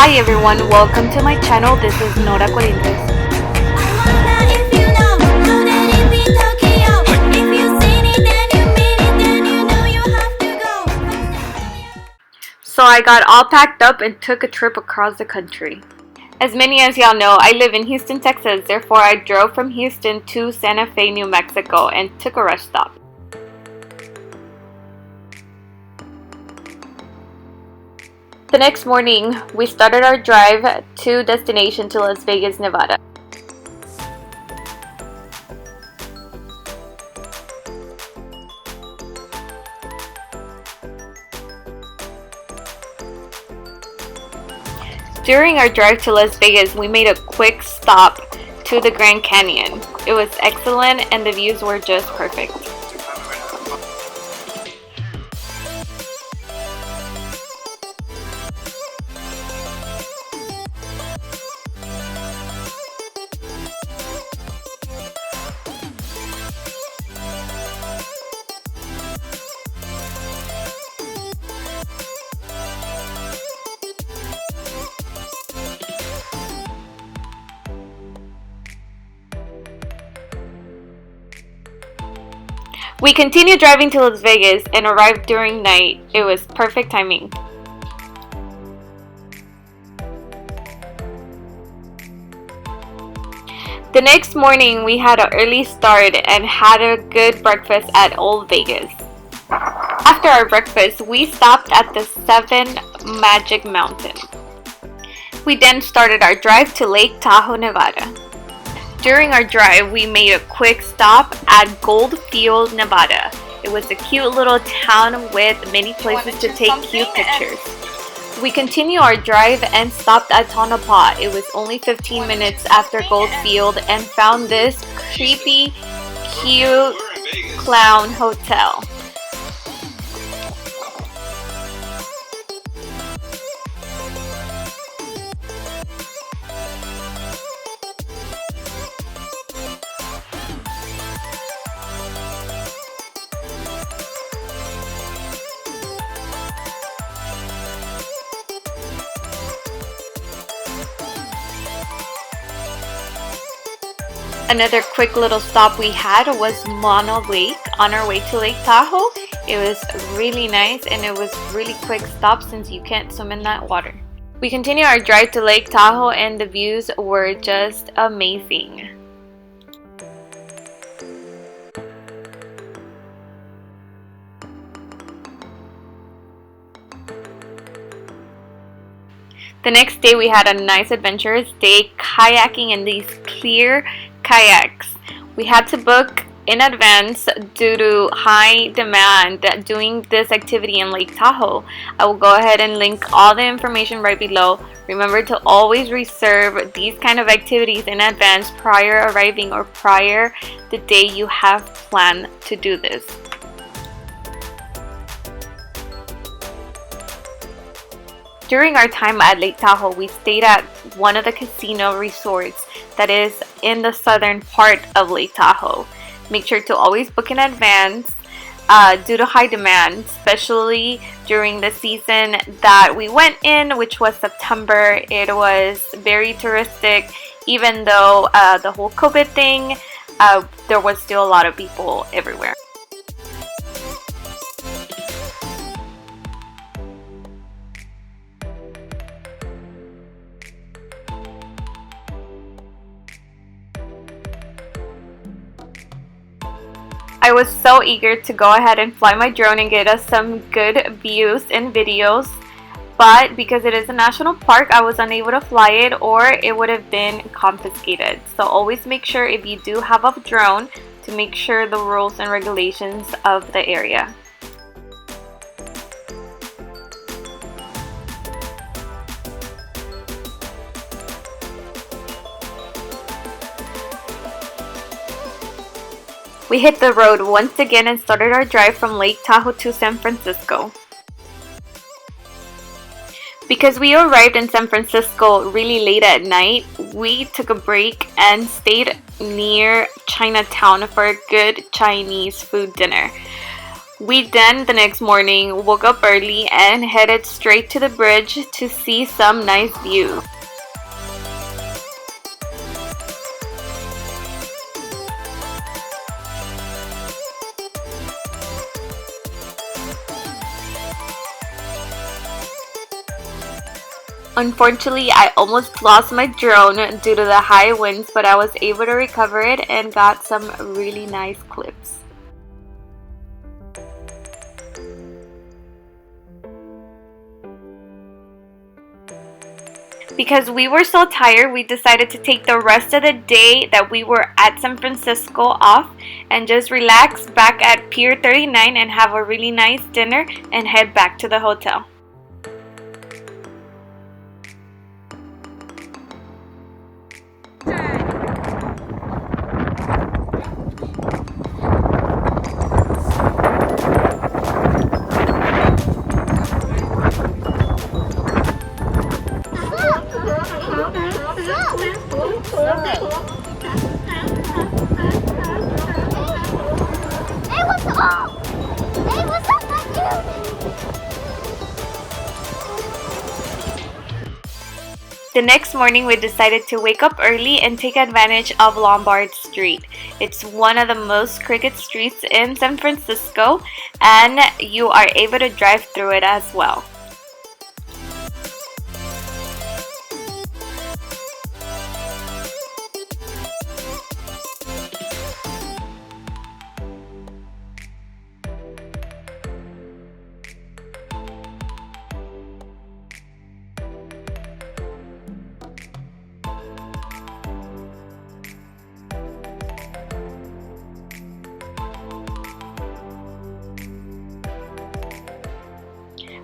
Hi everyone, welcome to my channel. This is Nora Corinthos. So I got all packed up and took a trip across the country. As many as y'all know, I live in Houston, Texas. Therefore, I drove from Houston to Santa Fe, New Mexico and took a rest stop. The next morning, we started our drive to destination to Las Vegas, Nevada. During our drive to Las Vegas, we made a quick stop to the Grand Canyon. It was excellent and the views were just perfect. We continued driving to Las Vegas and arrived during night. It was perfect timing. The next morning, we had an early start and had a good breakfast at Old Vegas. After our breakfast, we stopped at the Seven Magic Mountain. We then started our drive to Lake Tahoe, Nevada. During our drive, we made a quick stop at Goldfield, Nevada. It was a cute little town with many places to take cute pictures. We continued our drive and stopped at Tonopah. It was only 15 minutes after Goldfield and found this creepy, cute clown hotel. Another quick little stop we had was Mono Lake on our way to Lake Tahoe. It was really nice and it was really quick stop since you can't swim in that water. We continued our drive to Lake Tahoe and the views were just amazing. The next day we had a nice adventurous day kayaking in these clear kayaks. We had to book in advance due to high demand doing this activity in Lake Tahoe. I will go ahead and link all the information right below. Remember to always reserve these kind of activities in advance prior arriving or prior the day you have planned to do this. During our time at Lake Tahoe, we stayed at one of the casino resorts that is in the southern part of Lake Tahoe. Make sure to always book in advance due to high demand, especially during the season that we went in, which was September. It was very touristic. Even though the whole COVID thing, there was still a lot of people everywhere. I was so eager to go ahead and fly my drone and get us some good views and videos, but because it is a national park, I was unable to fly it or it would have been confiscated. So always make sure if you do have a drone to make sure the rules and regulations of the area. We hit the road once again and started our drive from Lake Tahoe to San Francisco. Because we arrived in San Francisco really late at night, we took a break and stayed near Chinatown for a good Chinese food dinner. We then, the next morning, woke up early and headed straight to the bridge to see some nice views. Unfortunately, I almost lost my drone due to the high winds, but I was able to recover it and got some really nice clips. Because we were so tired, we decided to take the rest of the day that we were at San Francisco off and just relax back at Pier 39 and have a really nice dinner and head back to the hotel. The next morning, we decided to wake up early and take advantage of Lombard Street. It's one of the most crooked streets in San Francisco, and you are able to drive through it as well.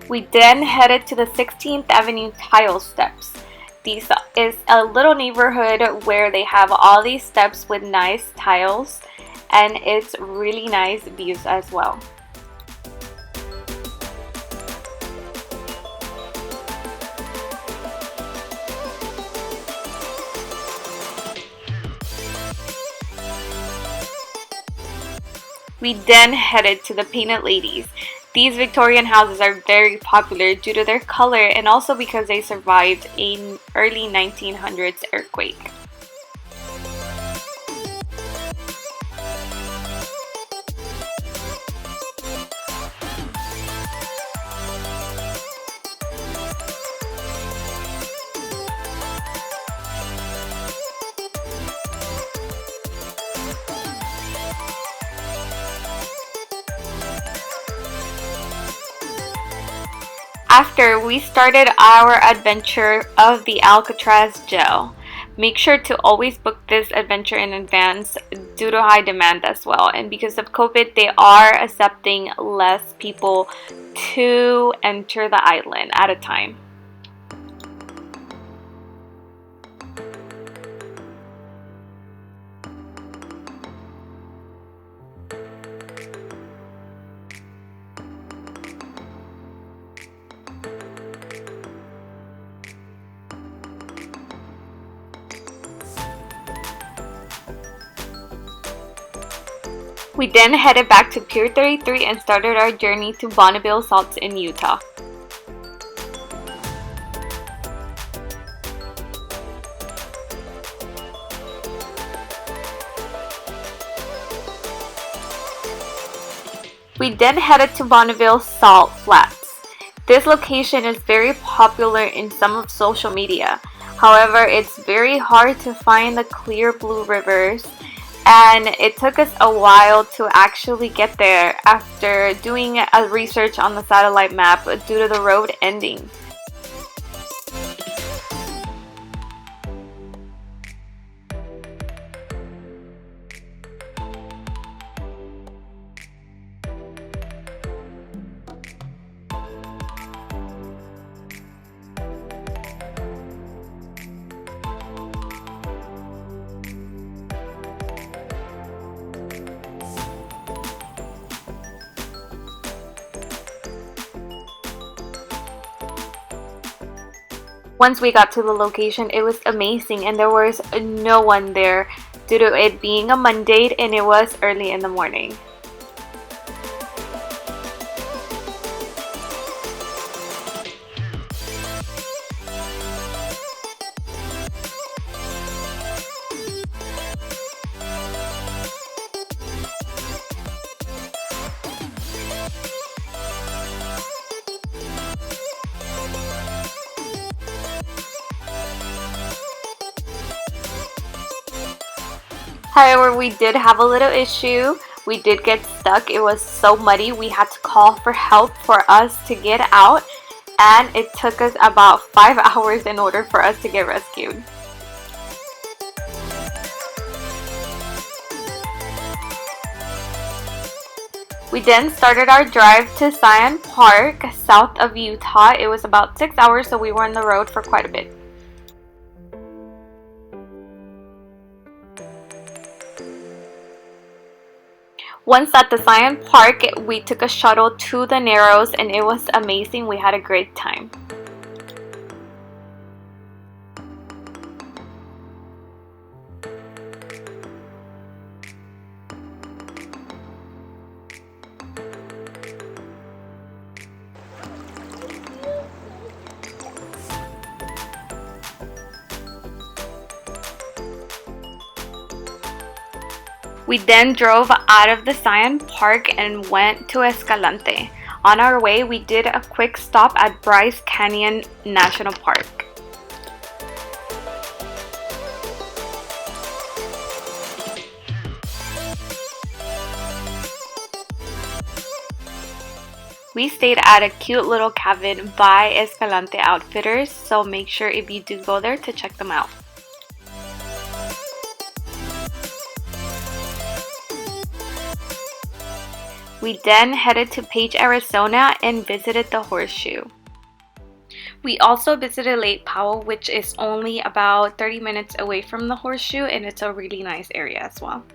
We then headed to the 16th Avenue Tile Steps. This is a little neighborhood where they have all these steps with nice tiles, and it's really nice views as well. We then headed to the Painted Ladies. These Victorian houses are very popular due to their color and also because they survived an early 1900s earthquake. After, we started our adventure of the Alcatraz jail. Make sure to always book this adventure in advance due to high demand as well. And because of COVID, they are accepting less people to enter the island at a time. We then headed back to Pier 33 and started our journey to Bonneville Salts in Utah. We then headed to Bonneville Salt Flats. This location is very popular in some of social media. However, it's very hard to find the clear blue rivers, and it took us a while to actually get there after doing a research on the satellite map due to the road ending. Once we got to the location, it was amazing and there was no one there due to it being a Monday and it was early in the morning. However, we did have a little issue. We did get stuck. It was so muddy. We had to call for help for us to get out, and it took us about 5 hours in order for us to get rescued. We then started our drive to Zion Park, south of Utah. It was about 6 hours, so we were on the road for quite a bit. Once at the Zion Park, we took a shuttle to the Narrows, and it was amazing. We had a great time. We then drove out of the Zion Park and went to Escalante. On our way, we did a quick stop at Bryce Canyon National Park. We stayed at a cute little cabin by Escalante Outfitters, so make sure if you do go there to check them out. We then headed to Page, Arizona and visited the Horseshoe. We also visited Lake Powell, which is only about 30 minutes away from the Horseshoe, and it's a really nice area as well.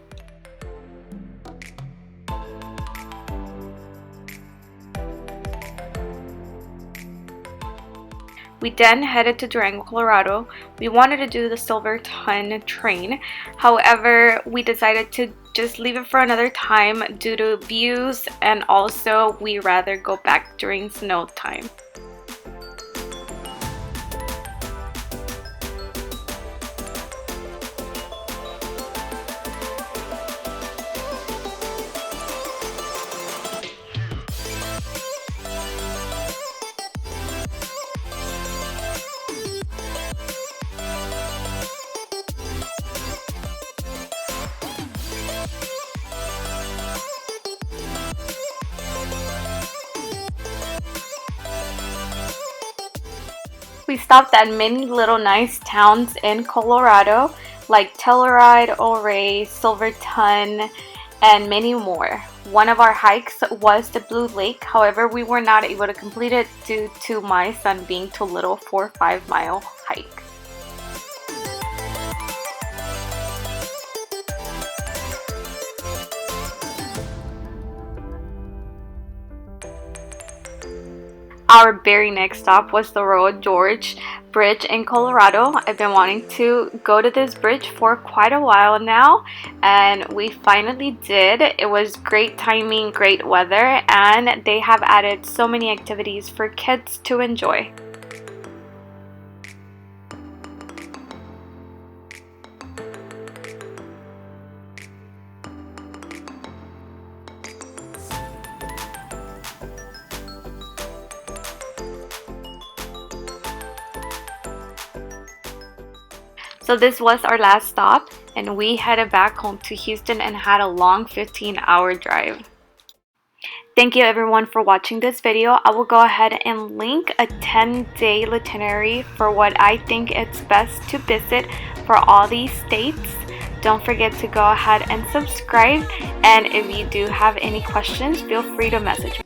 We then headed to Durango, Colorado. We wanted to do the Silverton train. However, we decided to just leave it for another time due to views, and also we rather go back during snow time. We stopped at many little nice towns in Colorado like Telluride, Ouray, Silverton, and many more. One of our hikes was the Blue Lake. However, we were not able to complete it due to my son being too little for a 5-mile hike. Our very next stop was the Royal George Bridge in Colorado. I've been wanting to go to this bridge for quite a while now, and we finally did. It was great timing, great weather, and they have added so many activities for kids to enjoy. So this was our last stop, and we headed back home to Houston and had a long 15-hour drive. Thank you everyone for watching this video. I will go ahead and link a 10-day itinerary for what I think it's best to visit for all these states. Don't forget to go ahead and subscribe, and if you do have any questions, feel free to message me.